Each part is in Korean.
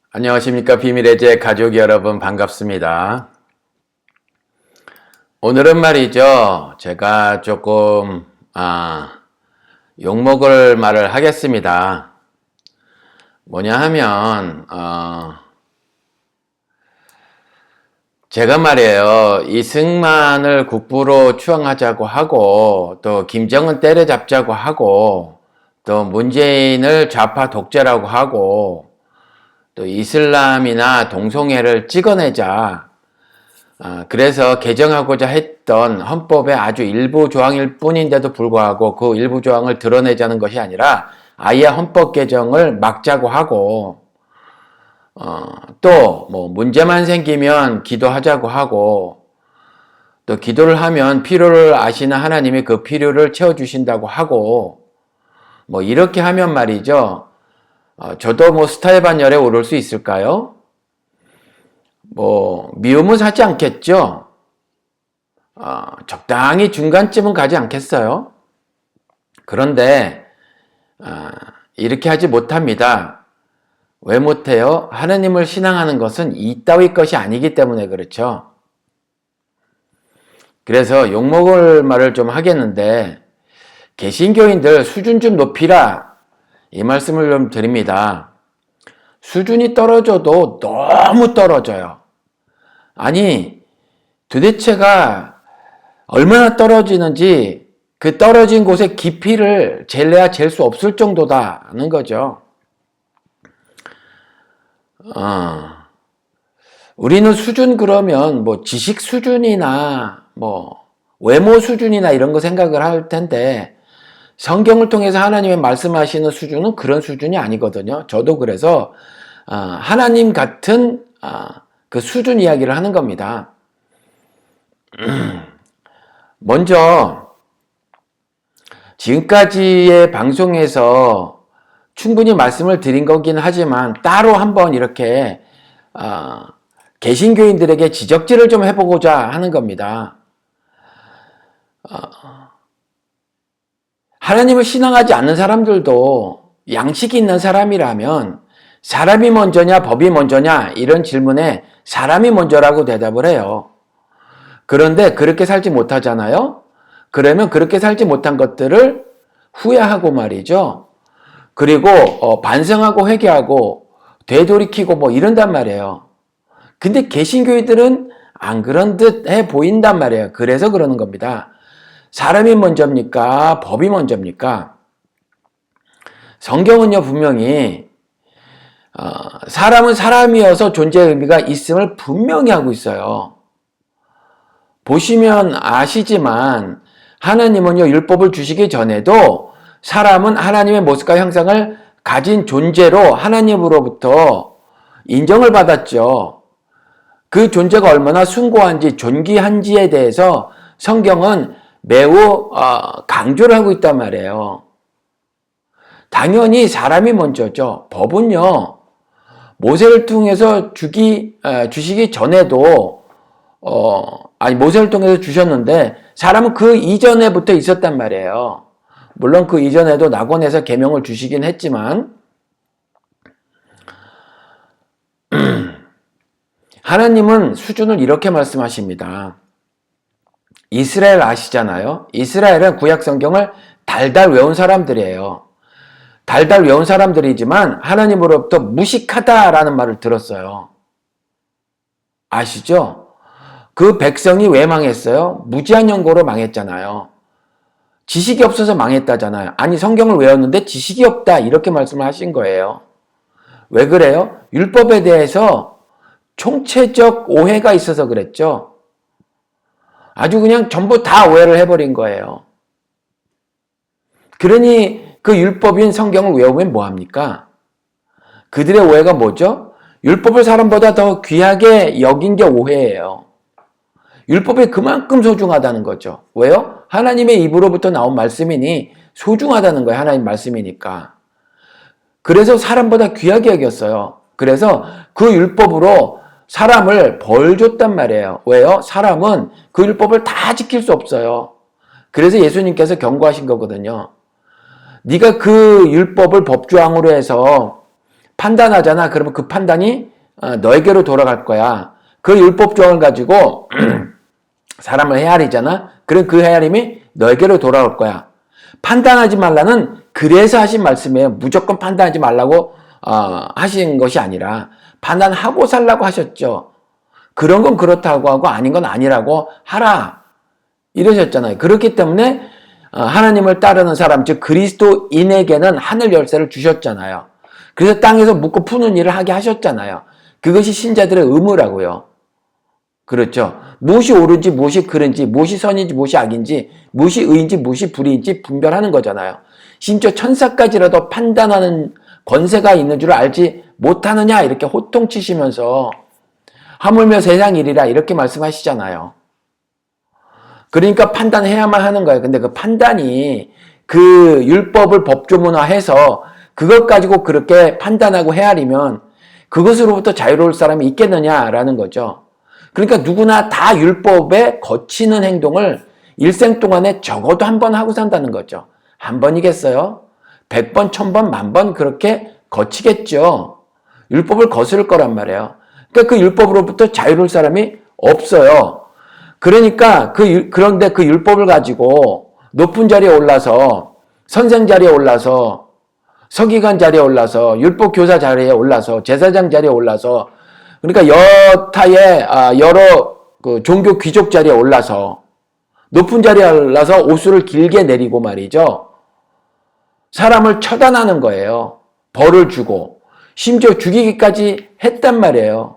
안녕하십니까. 비밀의 제 가족 여러분 반갑습니다. 오늘은 말이죠. 제가 조금 욕먹을 말을 하겠습니다. 뭐냐 하면 제가 말이에요. 이승만을 국부로 추앙하자고 하고 또 김정은 때려잡자고 하고 또 문재인을 좌파 독재라고 하고 또 이슬람이나 동성애를 찍어내자. 그래서 개정하고자 했던 헌법의 아주 일부 조항일 뿐인데도 불구하고 그 일부 조항을 드러내자는 것이 아니라 아예 헌법 개정을 막자고 하고 또 뭐 문제만 생기면 기도하자고 하고 또 기도를 하면 필요를 아시는 하나님이 그 필요를 채워주신다고 하고 뭐 이렇게 하면 말이죠. 저도 뭐 스타의 반열에 오를 수 있을까요? 뭐 미움은 사지 않겠죠? 적당히 중간쯤은 가지 않겠어요? 그런데 이렇게 하지 못합니다. 왜 못해요? 하느님을 신앙하는 것은 이따위 것이 아니기 때문에 그렇죠. 그래서 욕먹을 말을 좀 하겠는데 개신교인들 수준 좀 높이라 이 말씀을 좀 드립니다. 수준이 떨어져도 너무 떨어져요. 아니 도대체가 얼마나 떨어지는지 그 떨어진 곳의 깊이를 잴래야 잴 수 없을 정도다는 거죠. 우리는 수준 그러면 뭐 지식 수준이나 뭐 외모 수준이나 이런 거 생각을 할 텐데 성경을 통해서 하나님의 말씀하시는 수준은 그런 수준이 아니거든요. 저도 그래서 하나님 같은 그 수준 이야기를 하는 겁니다. 먼저 지금까지의 방송에서 충분히 말씀을 드린 거긴 하지만 따로 한번 이렇게 개신교인들에게 지적질을 좀 해보고자 하는 겁니다. 하나님을 신앙하지 않는 사람들도 양식이 있는 사람이라면 사람이 먼저냐 법이 먼저냐 이런 질문에 사람이 먼저라고 대답을 해요. 그런데 그렇게 살지 못하잖아요. 그러면 그렇게 살지 못한 것들을 후회하고 말이죠. 그리고 반성하고 회개하고 되돌이키고 뭐 이런단 말이에요. 근데 개신교회들은 안 그런 듯 해 보인단 말이에요. 그래서 그러는 겁니다. 사람이 먼저입니까? 법이 먼저입니까? 성경은요 분명히 사람은 사람이어서 존재의 의미가 있음을 분명히 하고 있어요. 보시면 아시지만 하나님은요 율법을 주시기 전에도 사람은 하나님의 모습과 형상을 가진 존재로 하나님으로부터 인정을 받았죠. 그 존재가 얼마나 숭고한지 존귀한지에 대해서 성경은 매우 강조를 하고 있단 말이에요. 당연히 사람이 먼저죠. 법은요 모세를 통해서 주시기 전에도 모세를 통해서 주셨는데 사람은 그 이전에부터 있었단 말이에요. 물론 그 이전에도 낙원에서 계명을 주시긴 했지만 하나님은 수준을 이렇게 말씀하십니다. 이스라엘 아시잖아요. 이스라엘은 구약 성경을 달달 외운 사람들이에요. 달달 외운 사람들이지만 하나님으로부터 무식하다라는 말을 들었어요. 아시죠? 그 백성이 왜 망했어요? 무지한 연고로 망했잖아요. 지식이 없어서 망했다잖아요. 아니 성경을 외웠는데 지식이 없다 이렇게 말씀을 하신 거예요. 왜 그래요? 율법에 대해서 총체적 오해가 있어서 그랬죠. 아주 그냥 전부 다 오해를 해버린 거예요. 그러니 그 율법인 성경을 외우면 뭐합니까? 그들의 오해가 뭐죠? 율법을 사람보다 더 귀하게 여긴 게 오해예요. 율법이 그만큼 소중하다는 거죠. 왜요? 하나님의 입으로부터 나온 말씀이니 소중하다는 거예요. 하나님 말씀이니까. 그래서 사람보다 귀하게 여겼어요. 그래서 그 율법으로 사람을 벌 줬단 말이에요. 왜요? 사람은 그 율법을 다 지킬 수 없어요. 그래서 예수님께서 경고하신 거거든요. 네가 그 율법을 법조항으로 해서 판단하잖아. 그러면 그 판단이 너에게로 돌아갈 거야. 그 율법조항을 가지고 사람을 헤아리잖아. 그럼 그 헤아림이 너에게로 돌아올 거야. 판단하지 말라는 그래서 하신 말씀이에요. 무조건 판단하지 말라고 하신 것이 아니라 판단하고 살라고 하셨죠. 그런 건 그렇다고 하고 아닌 건 아니라고 하라. 이러셨잖아요. 그렇기 때문에 하나님을 따르는 사람, 즉 그리스도인에게는 하늘 열쇠를 주셨잖아요. 그래서 땅에서 묻고 푸는 일을 하게 하셨잖아요. 그것이 신자들의 의무라고요. 그렇죠. 무엇이 옳은지, 무엇이 그른지, 무엇이 선인지, 무엇이 악인지, 무엇이 의인지, 무엇이 불의인지 분별하는 거잖아요. 심지어 천사까지라도 판단하는 권세가 있는 줄 알지 못하느냐 이렇게 호통치시면서 하물며 세상 일이라 이렇게 말씀하시잖아요. 그러니까 판단해야만 하는 거예요. 근데 그 판단이 그 율법을 법조문화해서 그것 가지고 그렇게 판단하고 헤아리면 그것으로부터 자유로울 사람이 있겠느냐라는 거죠. 그러니까 누구나 다 율법에 거치는 행동을 일생 동안에 적어도 한 번 하고 산다는 거죠. 한 번이겠어요? 100번, 1000번, 10,000번 그렇게 거치겠죠. 율법을 거스를 거란 말이에요. 그러니까 그 율법으로부터 자유로울 사람이 없어요. 그러니까 그런데 그 율법을 가지고 높은 자리에 올라서 선생 자리에 올라서 서기관 자리에 올라서 율법 교사 자리에 올라서 제사장 자리에 올라서 그러니까 여타의 여러 그 종교 귀족 자리에 올라서 높은 자리에 올라서 옷을 길게 내리고 말이죠. 사람을 처단하는 거예요. 벌을 주고 심지어 죽이기까지 했단 말이에요.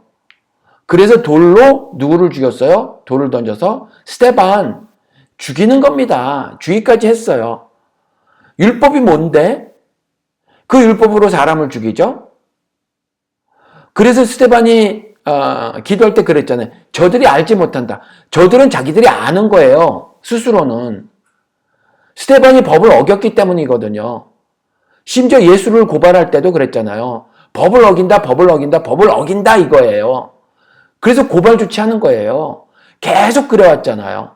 그래서 돌로 누구를 죽였어요? 돌을 던져서 스데반 죽이는 겁니다. 죽이기까지 했어요. 율법이 뭔데? 그 율법으로 사람을 죽이죠. 그래서 스데반이 기도할 때 그랬잖아요. 저들이 알지 못한다. 저들은 자기들이 아는 거예요. 스스로는. 스데반이 법을 어겼기 때문이거든요. 심지어 예수를 고발할 때도 그랬잖아요. 법을 어긴다, 법을 어긴다, 법을 어긴다 이거예요. 그래서 고발 조치하는 거예요. 계속 그래왔잖아요.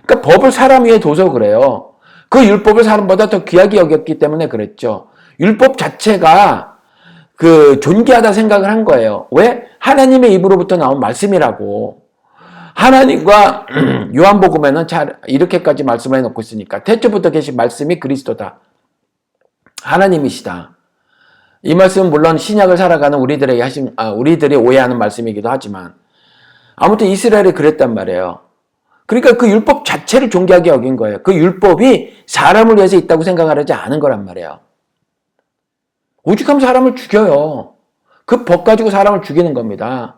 그러니까 법을 사람 위에 둬서 그래요. 그 율법을 사람보다 더 귀하게 여겼기 때문에 그랬죠. 율법 자체가 그 존귀하다 생각을 한 거예요. 왜? 하나님의 입으로부터 나온 말씀이라고. 하나님과 요한복음에는 잘 이렇게까지 말씀을 해놓고 있으니까 태초부터 계신 말씀이 그리스도다. 하나님이시다. 이 말씀은 물론 신약을 살아가는 우리들에게 우리들이 오해하는 말씀이기도 하지만 아무튼 이스라엘이 그랬단 말이에요. 그러니까 그 율법 자체를 존귀하게 여긴 거예요. 그 율법이 사람을 위해서 있다고 생각하지 않은 거란 말이에요. 오죽하면 사람을 죽여요. 그 법 가지고 사람을 죽이는 겁니다.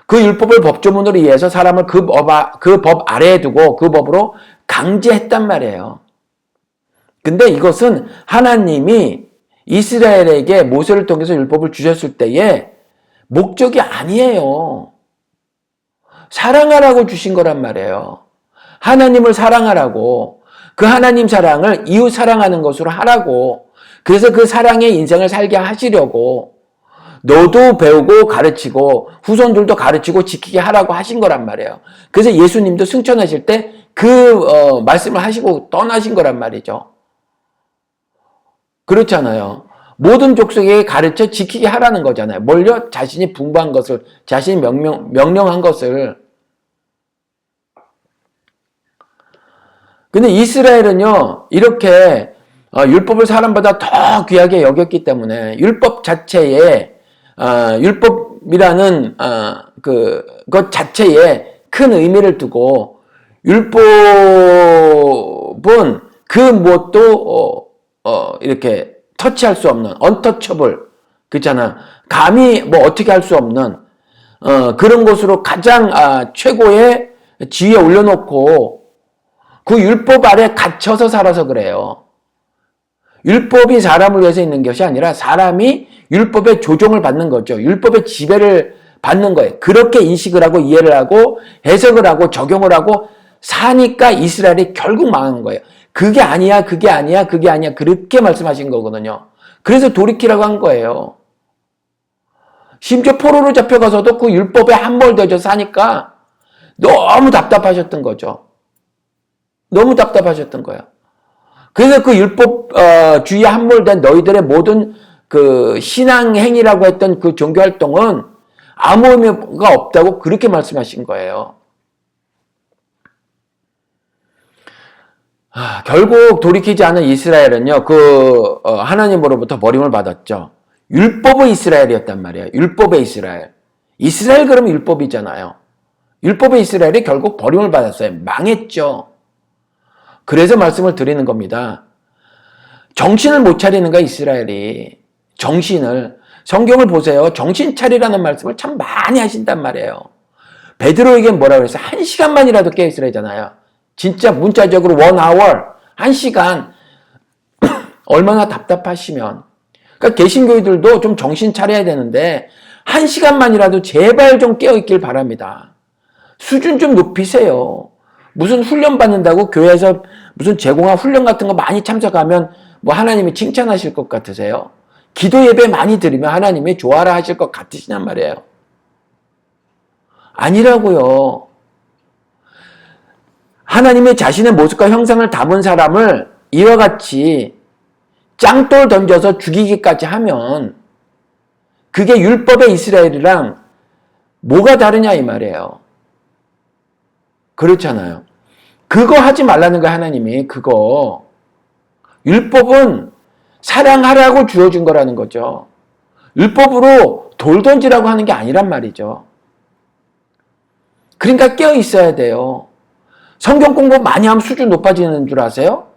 그 율법을 법조문으로 이해해서 사람을 그 법 아래에 두고 그 법으로 강제했단 말이에요. 근데 이것은 하나님이 이스라엘에게 모세를 통해서 율법을 주셨을 때에 목적이 아니에요. 사랑하라고 주신 거란 말이에요. 하나님을 사랑하라고, 그 하나님 사랑을 이웃 사랑하는 것으로 하라고, 그래서 그 사랑의 인생을 살게 하시려고 너도 배우고 가르치고 후손들도 가르치고 지키게 하라고 하신 거란 말이에요. 그래서 예수님도 승천하실 때 그 말씀을 하시고 떠나신 거란 말이죠. 그렇잖아요. 모든 족속에게 가르쳐 지키게 하라는 거잖아요. 뭘요? 자신이 분부한 것을, 자신이 명령한 것을. 근데 이스라엘은요, 이렇게 율법을 사람보다 더 귀하게 여겼기 때문에 율법 자체에, 율법이라는 것 자체에 큰 의미를 두고 율법은 그 무엇도 이렇게 터치할 수 없는 untouchable, 그렇잖아. 감히 뭐 어떻게 할 수 없는 그런 것으로 가장 최고의 지위에 올려놓고 그 율법 아래 갇혀서 살아서 그래요. 율법이 사람을 위해서 있는 것이 아니라 사람이 율법의 조종을 받는 거죠. 율법의 지배를 받는 거예요. 그렇게 인식을 하고 이해를 하고 해석을 하고 적용을 하고 사니까 이스라엘이 결국 망한 거예요. 그게 아니야, 그게 아니야, 그게 아니야. 그렇게 말씀하신 거거든요. 그래서 돌이키라고 한 거예요. 심지어 포로로 잡혀가서도 그 율법에 함몰되어서 사니까 너무 답답하셨던 거죠. 너무 답답하셨던 거예요. 그래서 그 율법 주의에 함몰된 너희들의 모든 그 신앙행위라고 했던 그 종교활동은 아무 의미가 없다고 그렇게 말씀하신 거예요. 결국 돌이키지 않은 이스라엘은요, 하나님으로부터 버림을 받았죠. 율법의 이스라엘이었단 말이에요. 율법의 이스라엘. 이스라엘 그러면 율법이잖아요. 율법의 이스라엘이 결국 버림을 받았어요. 망했죠. 그래서 말씀을 드리는 겁니다. 정신을 못 차리는 거야, 이스라엘이. 정신을. 성경을 보세요. 정신 차리라는 말씀을 참 많이 하신단 말이에요. 베드로에게 뭐라고 그랬어요? 1시간만이라도 깨어있으라 잖아요. 진짜 문자적으로 1hour, 1시간. 얼마나 답답하시면. 그러니까 개신교회들도 좀 정신 차려야 되는데 1시간만이라도 제발 좀 깨어있길 바랍니다. 수준 좀 높이세요. 무슨 훈련 받는다고 교회에서 무슨 제공한 훈련 같은 거 많이 참석하면 뭐 하나님이 칭찬하실 것 같으세요? 기도 예배 많이 드리면 하나님이 좋아라 하실 것 같으시냔 말이에요. 아니라고요. 하나님의 자신의 모습과 형상을 담은 사람을 이와 같이 짱돌 던져서 죽이기까지 하면 그게 율법의 이스라엘이랑 뭐가 다르냐 이 말이에요. 그렇잖아요. 그거 하지 말라는 거야, 하나님이. 그거. 율법은 사랑하라고 주어진 거라는 거죠. 율법으로 돌 던지라고 하는 게 아니란 말이죠. 그러니까 깨어 있어야 돼요. 성경 공부 많이 하면 수준 높아지는 줄 아세요?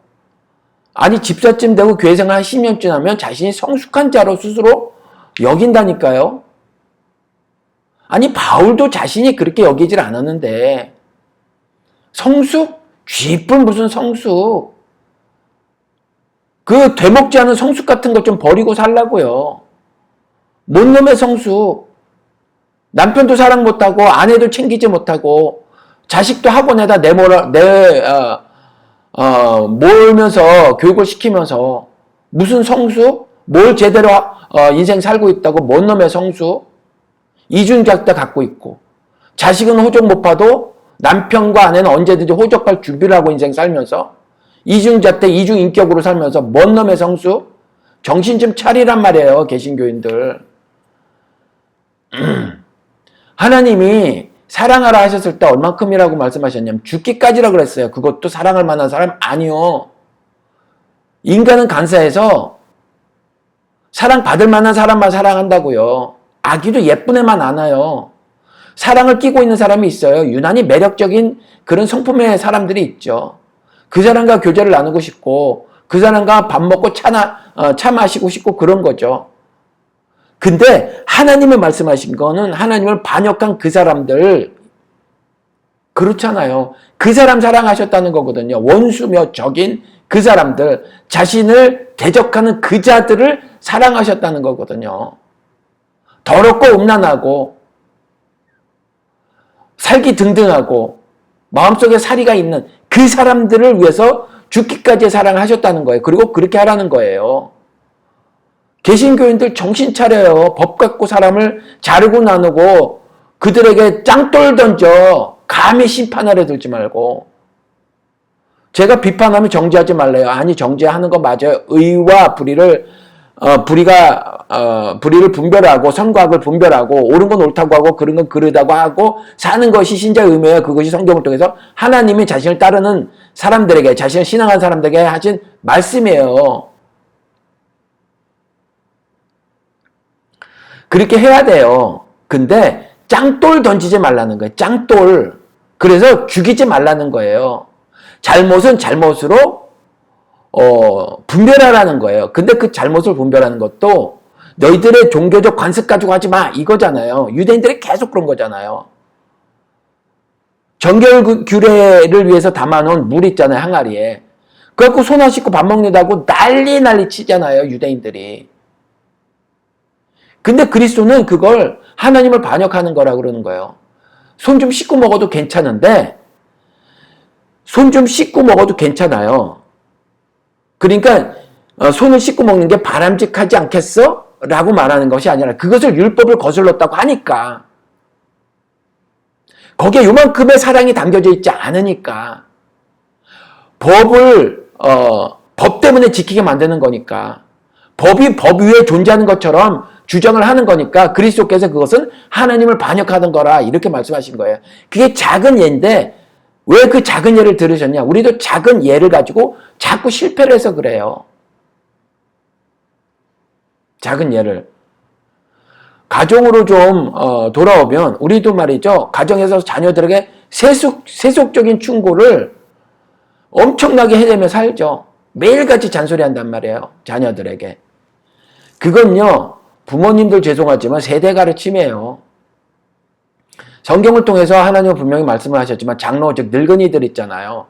아니, 집사쯤 되고 교회 생활 한 10년 지나면 자신이 성숙한 자로 스스로 여긴다니까요. 아니, 바울도 자신이 그렇게 여기질 않았는데 성숙? 쥐뿔 무슨 성숙? 그 되먹지 않은 성숙 같은 것 좀 버리고 살라고요. 뭔 놈의 성숙? 남편도 사랑 못하고 아내도 챙기지 못하고 자식도 학원에다 몰면서 교육을 시키면서 무슨 성숙? 뭘 제대로 인생 살고 있다고 뭔 놈의 성숙? 이중잣대 갖고 있고 자식은 호적 못 봐도 남편과 아내는 언제든지 호적할 준비를 하고 인생 살면서 이중잣대 이중인격으로 살면서 뭔 놈의 성숙? 정신 좀 차리란 말이에요, 개신교인들. 하나님이 사랑하라 하셨을 때 얼만큼이라고 말씀하셨냐면 죽기까지라 그랬어요. 그것도 사랑할 만한 사람 아니요. 인간은 간사해서 사랑받을 만한 사람만 사랑한다고요. 아기도 예쁜 애만 안아요. 사랑을 끼고 있는 사람이 있어요. 유난히 매력적인 그런 성품의 사람들이 있죠. 그 사람과 교제를 나누고 싶고 그 사람과 밥 먹고 차 마시고 싶고 그런 거죠. 근데 하나님이 말씀하신 거는 하나님을 반역한 그 사람들 그렇잖아요. 그 사람 사랑하셨다는 거거든요. 원수며 적인 그 사람들, 자신을 대적하는 그 자들을 사랑하셨다는 거거든요. 더럽고 음란하고 살기 등등하고 마음속에 사리가 있는 그 사람들을 위해서 죽기까지 사랑하셨다는 거예요. 그리고 그렇게 하라는 거예요. 개신교인들 정신 차려요. 법 갖고 사람을 자르고 나누고 그들에게 짱돌 던져 감히 심판하려 들지 말고. 제가 비판하면 정죄하지 말래요. 아니, 정죄하는 거 맞아요. 의와 불의를 불의를 분별하고 선과 악을 분별하고 옳은 건 옳다고 하고 그런 건 그르다고 하고 사는 것이 신자의 의무예요. 그것이 성경을 통해서 하나님이 자신을 따르는 사람들에게, 자신을 신앙한 사람들에게 하신 말씀이에요. 그렇게 해야 돼요. 근데 짱돌 던지지 말라는 거예요. 짱돌. 그래서 죽이지 말라는 거예요. 잘못은 잘못으로 분별하라는 거예요. 근데 그 잘못을 분별하는 것도 너희들의 종교적 관습 가지고 하지 마 이거잖아요. 유대인들이 계속 그런 거잖아요. 정결 규례를 위해서 담아놓은 물 있잖아요. 항아리에. 그래갖고 손 안 씻고 밥 먹는다고 난리 치잖아요. 유대인들이. 근데 그리스도는 그걸 하나님을 반역하는 거라 그러는 거예요. 손 좀 씻고 먹어도 괜찮은데 손 좀 씻고 먹어도 괜찮아요. 그러니까 손을 씻고 먹는 게 바람직하지 않겠어? 라고 말하는 것이 아니라 그것을 율법을 거슬렀다고 하니까 거기에 요만큼의 사랑이 담겨져 있지 않으니까 법을 법 때문에 지키게 만드는 거니까 법이 법 위에 존재하는 것처럼 주장을 하는 거니까 그리스도께서 그것은 하나님을 반역하던 거라 이렇게 말씀하신 거예요. 그게 작은 예인데 왜 그 작은 예를 들으셨냐? 우리도 작은 예를 가지고 자꾸 실패를 해서 그래요. 작은 예를. 가정으로 좀 돌아오면 우리도 말이죠. 가정에서 자녀들에게 세속적인 충고를 엄청나게 해내며 살죠. 매일같이 잔소리한단 말이에요. 자녀들에게. 그건요. 부모님들 죄송하지만 세대 가르침이에요. 성경을 통해서 하나님은 분명히 말씀을 하셨지만 장로 즉 늙은이들 있잖아요.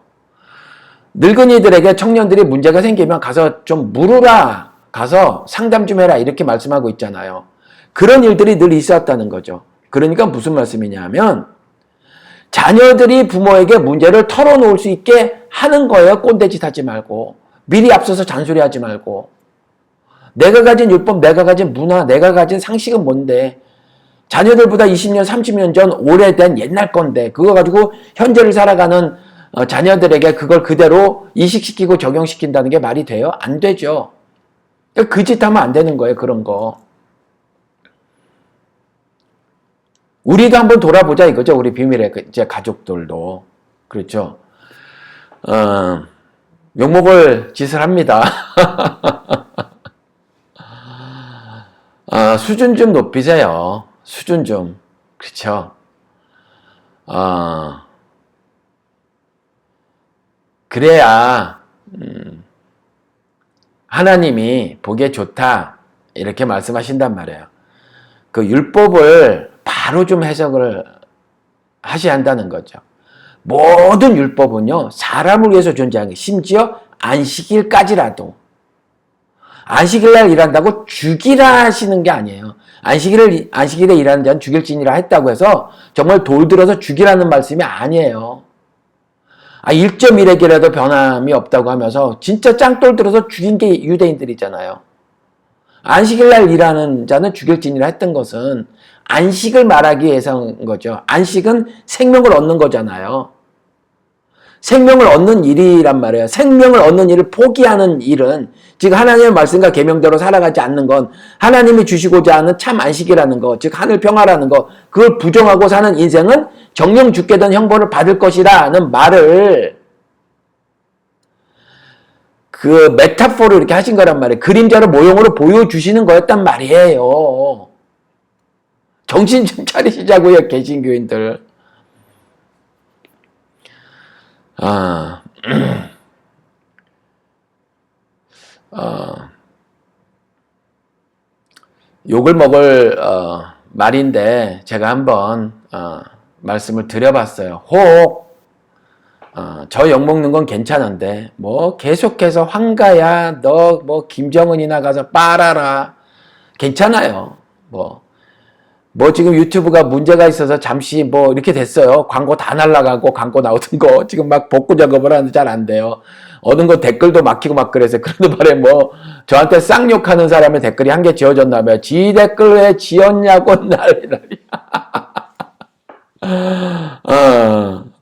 늙은이들에게 청년들이 문제가 생기면 가서 좀 물으라. 가서 상담 좀 해라. 이렇게 말씀하고 있잖아요. 그런 일들이 늘 있었다는 거죠. 그러니까 무슨 말씀이냐면 자녀들이 부모에게 문제를 털어놓을 수 있게 하는 거예요. 꼰대짓 하지 말고. 미리 앞서서 잔소리하지 말고. 내가 가진 율법, 내가 가진 문화, 내가 가진 상식은 뭔데? 자녀들보다 20년, 30년 전 오래된 옛날 건데 그거 가지고 현재를 살아가는 자녀들에게 그걸 그대로 이식시키고 적용시킨다는 게 말이 돼요? 안 되죠. 그 짓 하면 안 되는 거예요. 그런 거. 우리도 한번 돌아보자 이거죠. 우리 비밀의 이제 가족들도. 그렇죠. 욕먹을 짓을 합니다. 수준 좀 높이세요. 수준 좀. 그렇죠. 그래야 하나님이 보기에 좋다 이렇게 말씀하신단 말이에요. 그 율법을 바로 좀 해석을 하셔야 한다는 거죠. 모든 율법은요. 사람을 위해서 존재하는 게 심지어 안식일까지라도 안식일날 일한다고 죽이라 하시는 게 아니에요. 안식일에 일하는 자는 죽일지니라 했다고 해서 정말 돌들어서 죽이라는 말씀이 아니에요. 1.1핵이라도 변함이 없다고 하면서 진짜 짱돌 들어서 죽인 게 유대인들이잖아요. 안식일날 일하는 자는 죽일지니라 했던 것은 안식을 말하기 위해서인 거죠. 안식은 생명을 얻는 거잖아요. 생명을 얻는 일이란 말이에요. 생명을 얻는 일을 포기하는 일은 즉 하나님의 말씀과 계명대로 살아가지 않는 건 하나님이 주시고자 하는 참 안식이라는 거, 즉 하늘 평화라는 거, 그걸 부정하고 사는 인생은 정령 죽게 된 형벌을 받을 것이라는 말을 그 메타포로 이렇게 하신 거란 말이에요. 그림자로 모형으로 보여주시는 거였단 말이에요. 정신 좀 차리시자고요, 개신교인들. 욕을 먹을 말인데 제가 한번 말씀을 드려봤어요. 혹 저 욕먹는 건 괜찮은데 뭐 계속해서 황가야 너 뭐 김정은이나 가서 빨아라 괜찮아요. 뭐 지금 유튜브가 문제가 있어서 잠시 뭐 이렇게 됐어요. 광고 다 날라가고 광고 나오던 거 지금 막 복구 작업을 하는데 잘 안 돼요. 어느 거 댓글도 막히고 막 그래서 그러는 바람에 뭐 저한테 쌍욕하는 사람의 댓글이 한 개 지워졌나봐요. 지 댓글 왜 지웠냐고 난리야.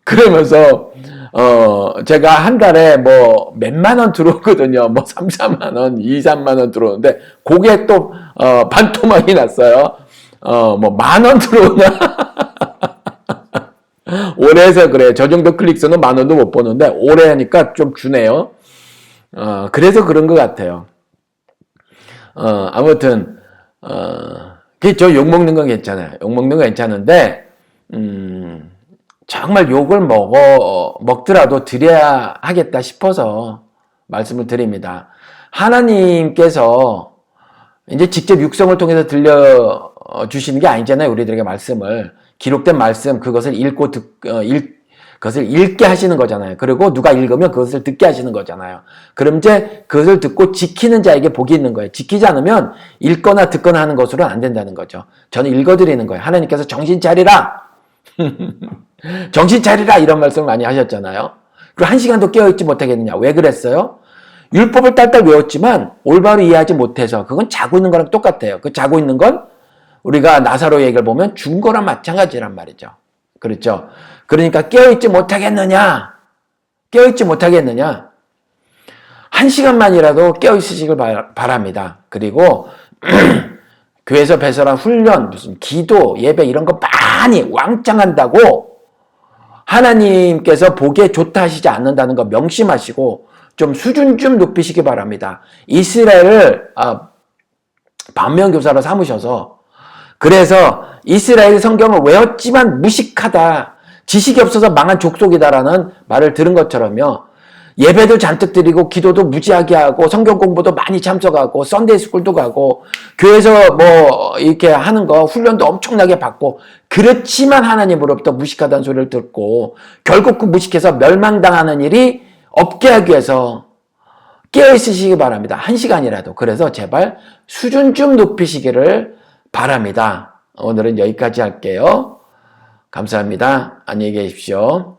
그러면서 제가 한 달에 뭐 몇만 원 들어오거든요. 뭐 3, 4만 원, 2, 3만 원 들어오는데 그게 또 반토막이 났어요. 뭐 10,000원 들어오냐? 오래 해서 그래. 저 정도 클릭수는 10,000원도 못 보는데 오래 하니까 좀 주네요. 그래서 그런 것 같아요. 아무튼 저 욕먹는 건 괜찮아요. 욕먹는 건 괜찮은데 정말 욕을 먹더라도 드려야 하겠다 싶어서 말씀을 드립니다. 하나님께서 이제 직접 육성을 통해서 들려주시는 게 아니잖아요. 우리들에게 말씀을. 기록된 말씀, 그것을 그것을 읽게 하시는 거잖아요. 그리고 누가 읽으면 그것을 듣게 하시는 거잖아요. 그럼 이제 그것을 듣고 지키는 자에게 복이 있는 거예요. 지키지 않으면 읽거나 듣거나 하는 것으로는 안 된다는 거죠. 저는 읽어드리는 거예요. 하나님께서 정신 차리라! 정신 차리라! 이런 말씀을 많이 하셨잖아요. 그리고 1시간도 깨어있지 못하겠느냐. 왜 그랬어요? 율법을 딸딸 외웠지만 올바로 이해하지 못해서 그건 자고 있는 거랑 똑같아요. 그 자고 있는 건 우리가 나사로 얘기를 보면 죽은 거랑 마찬가지란 말이죠. 그렇죠? 그러니까 깨어있지 못하겠느냐? 깨어있지 못하겠느냐? 1시간만이라도 깨어있으시길 바랍니다. 그리고 교회에서 배설한 훈련, 무슨 기도, 예배 이런 거 많이 왕창 한다고 하나님께서 보기에 좋다 하시지 않는다는 거 명심하시고 좀 수준 좀 높이시기 바랍니다. 이스라엘을 반면교사로 삼으셔서 그래서 이스라엘 성경을 외웠지만 무식하다, 지식이 없어서 망한 족속이다라는 말을 들은 것처럼요. 예배도 잔뜩 드리고 기도도 무지하게 하고 성경 공부도 많이 참석하고 썬데이 스쿨도 가고 교회에서 뭐 이렇게 하는 거 훈련도 엄청나게 받고 그렇지만 하나님으로부터 무식하다는 소리를 듣고 결국 그 무식해서 멸망당하는 일이 없게 하기 위해서 깨어있으시기 바랍니다. 1시간이라도. 그래서 제발 수준 좀 높이시기를 바랍니다. 오늘은 여기까지 할게요. 감사합니다. 안녕히 계십시오.